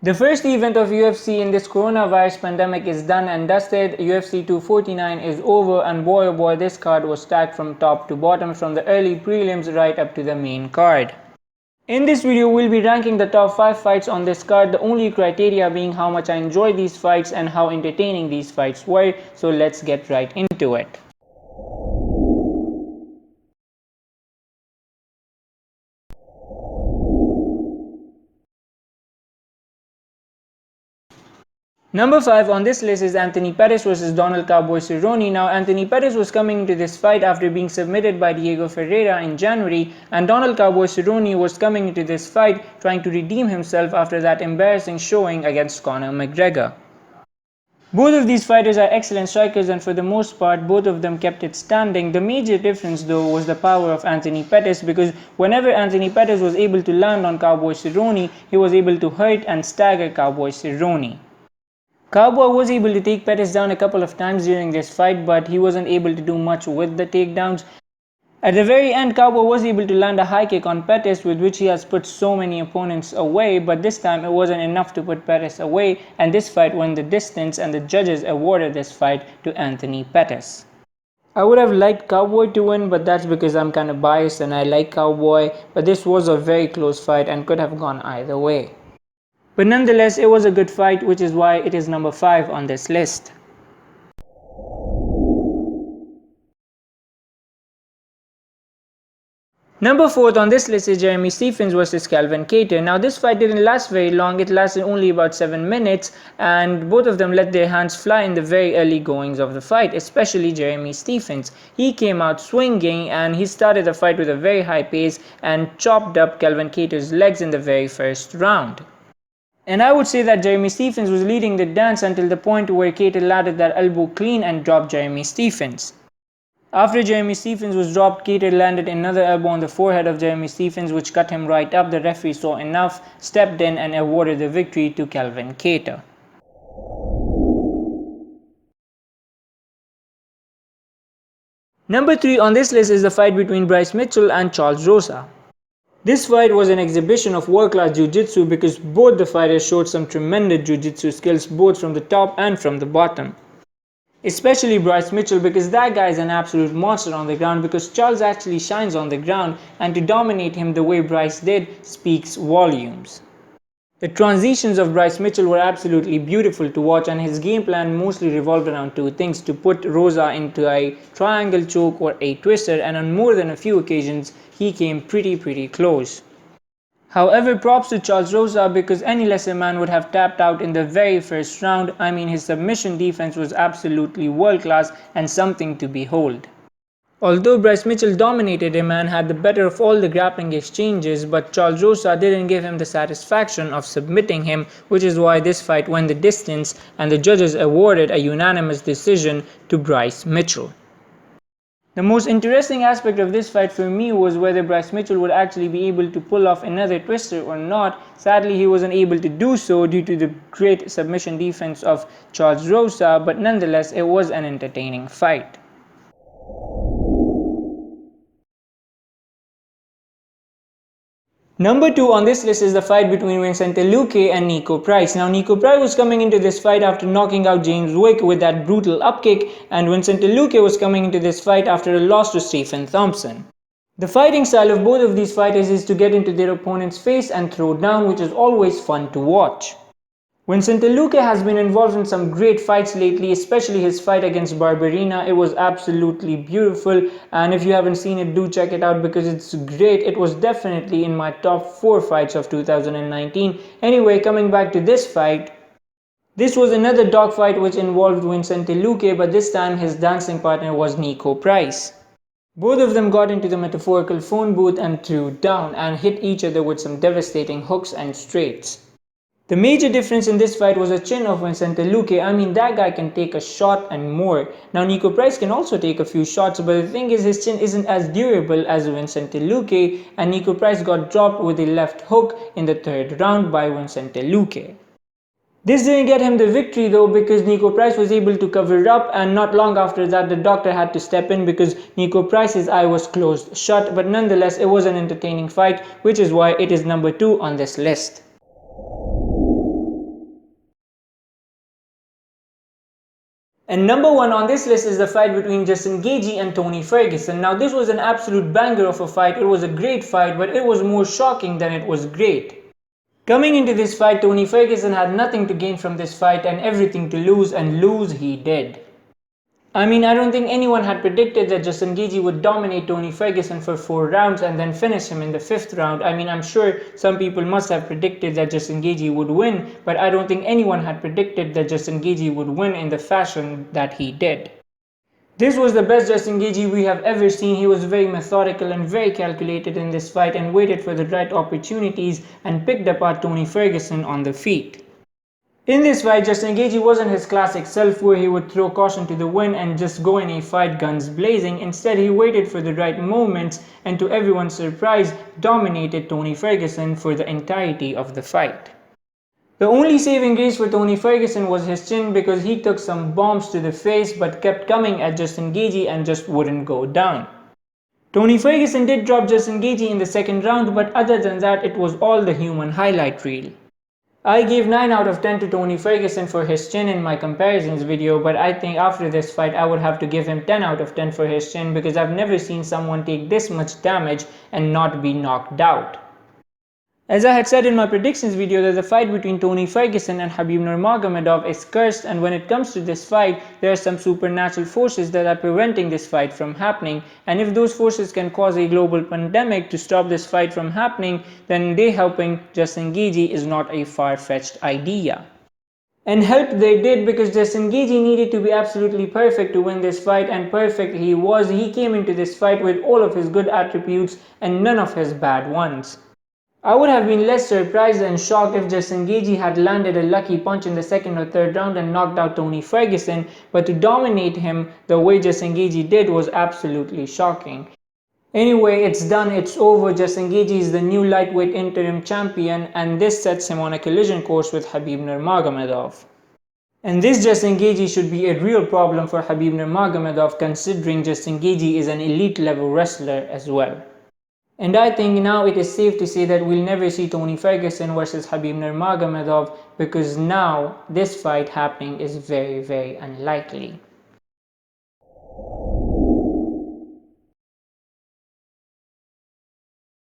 The first event of UFC in this coronavirus pandemic is done and dusted. UFC 249 is over, and boy oh boy, this card was stacked from top to bottom, from the early prelims right up to the main card. In this video, we'll be ranking the top 5 fights on this card, the only criteria being how much I enjoy these fights and how entertaining these fights were, so let's get right into it. Number 5 on this list is Anthony Pettis vs Donald Cowboy Cerrone. Now, Anthony Pettis was coming into this fight after being submitted by Diego Ferreira in January, and Donald Cowboy Cerrone was coming into this fight trying to redeem himself after that embarrassing showing against Conor McGregor. Both of these fighters are excellent strikers, and for the most part both of them kept it standing. The major difference though was the power of Anthony Pettis, because whenever Anthony Pettis was able to land on Cowboy Cerrone, he was able to hurt and stagger Cowboy Cerrone. Cowboy was able to take Pettis down a couple of times during this fight, but he wasn't able to do much with the takedowns. At the very end, Cowboy was able to land a high kick on Pettis, with which he has put so many opponents away, but this time it wasn't enough to put Pettis away, and this fight went the distance, and the judges awarded this fight to Anthony Pettis. I would have liked Cowboy to win, but that's because I'm kind of biased and I like Cowboy, but this was a very close fight and could have gone either way. But nonetheless, it was a good fight, which is why it is number 5 on this list. Number 4 on this list is Jeremy Stephens vs Calvin Kattar. Now, this fight didn't last very long, it lasted only about 7 minutes, and both of them let their hands fly in the very early goings of the fight, especially Jeremy Stephens. He came out swinging and he started the fight with a very high pace and chopped up Calvin Kattar's legs in the very first round. And I would say that Jeremy Stephens was leading the dance until the point where Kattar landed that elbow clean and dropped Jeremy Stephens. After Jeremy Stephens was dropped, Kattar landed another elbow on the forehead of Jeremy Stephens, which cut him right up. The referee saw enough, stepped in and awarded the victory to Calvin Kattar. Number 3 on this list is the fight between Bryce Mitchell and Charles Rosa. This fight was an exhibition of world-class jiu-jitsu, because both the fighters showed some tremendous jiu-jitsu skills, both from the top and from the bottom. Especially Bryce Mitchell, because that guy is an absolute monster on the ground, because Charles actually shines on the ground, and to dominate him the way Bryce did speaks volumes. The transitions of Bryce Mitchell were absolutely beautiful to watch, and his game plan mostly revolved around two things: to put Rosa into a triangle choke or a twister, and on more than a few occasions he came pretty close. However, props to Charles Rosa, because any lesser man would have tapped out in the very first round. I mean, his submission defense was absolutely world class and something to behold. Although Bryce Mitchell dominated him and had the better of all the grappling exchanges, but Charles Rosa didn't give him the satisfaction of submitting him, which is why this fight went the distance and the judges awarded a unanimous decision to Bryce Mitchell. The most interesting aspect of this fight for me was whether Bryce Mitchell would actually be able to pull off another twister or not. Sadly, he wasn't able to do so due to the great submission defense of Charles Rosa, but nonetheless, it was an entertaining fight. Number 2 on this list is the fight between Vicente Luque and Niko Price. Now, Niko Price was coming into this fight after knocking out James Wick with that brutal upkick, and Vicente Luque was coming into this fight after a loss to Stephen Thompson. The fighting style of both of these fighters is to get into their opponent's face and throw down, which is always fun to watch. Vicente Luque has been involved in some great fights lately, especially his fight against Barberena. It was absolutely beautiful, and if you haven't seen it, do check it out because it's great. It was definitely in my top 4 fights of 2019. Anyway, coming back to this fight, this was another dogfight which involved Vicente Luque, but this time his dancing partner was Niko Price. Both of them got into the metaphorical phone booth and threw down and hit each other with some devastating hooks and straights. The major difference in this fight was the chin of Vicente Luque. I mean, that guy can take a shot and more. Now, Niko Price can also take a few shots, but the thing is, his chin isn't as durable as Vicente Luque, and Niko Price got dropped with a left hook in the 3rd round by Vicente Luque. This didn't get him the victory though, because Niko Price was able to cover up, and not long after that the doctor had to step in because Niko Price's eye was closed shut, but nonetheless it was an entertaining fight, which is why it is number 2 on this list. And number one on this list is the fight between Justin Gaethje and Tony Ferguson. Now this was an absolute banger of a fight. It was a great fight, but it was more shocking than it was great. Coming into this fight, Tony Ferguson had nothing to gain from this fight and everything to lose, and lose he did. I mean, I don't think anyone had predicted that Justin Gaethje would dominate Tony Ferguson for 4 rounds and then finish him in the 5th round. I mean, I'm sure some people must have predicted that Justin Gaethje would win, but I don't think anyone had predicted that Justin Gaethje would win in the fashion that he did. This was the best Justin Gaethje we have ever seen. He was very methodical and very calculated in this fight and waited for the right opportunities and picked apart Tony Ferguson on the feet. In this fight, Justin Gaethje wasn't his classic self where he would throw caution to the wind and just go in a fight guns blazing. Instead, he waited for the right moments and, to everyone's surprise, dominated Tony Ferguson for the entirety of the fight. The only saving grace for Tony Ferguson was his chin, because he took some bombs to the face but kept coming at Justin Gaethje and just wouldn't go down. Tony Ferguson did drop Justin Gaethje in the 2nd round, but other than that, it was all the human highlight reel. I gave 9 out of 10 to Tony Ferguson for his chin in my comparisons video, but I think after this fight I would have to give him 10 out of 10 for his chin, because I've never seen someone take this much damage and not be knocked out. As I had said in my predictions video, that the fight between Tony Ferguson and Khabib Nurmagomedov is cursed, and when it comes to this fight, there are some supernatural forces that are preventing this fight from happening, and if those forces can cause a global pandemic to stop this fight from happening, then they helping Justin Gaethje is not a far-fetched idea. And help they did, because Justin Gaethje needed to be absolutely perfect to win this fight, and perfect he was. He came into this fight with all of his good attributes and none of his bad ones. I would have been less surprised and shocked if Justin Gaethje had landed a lucky punch in the 2nd or 3rd round and knocked out Tony Ferguson, but to dominate him the way Justin Gaethje did was absolutely shocking. Anyway, it's done, it's over. Justin Gaethje is the new lightweight interim champion, and this sets him on a collision course with Khabib Nurmagomedov. And this Justin Gaethje should be a real problem for Khabib Nurmagomedov, considering Justin Gaethje is an elite level wrestler as well. And I think now it is safe to say that we'll never see Tony Ferguson versus Khabib Nurmagomedov, because now this fight happening is very, very unlikely.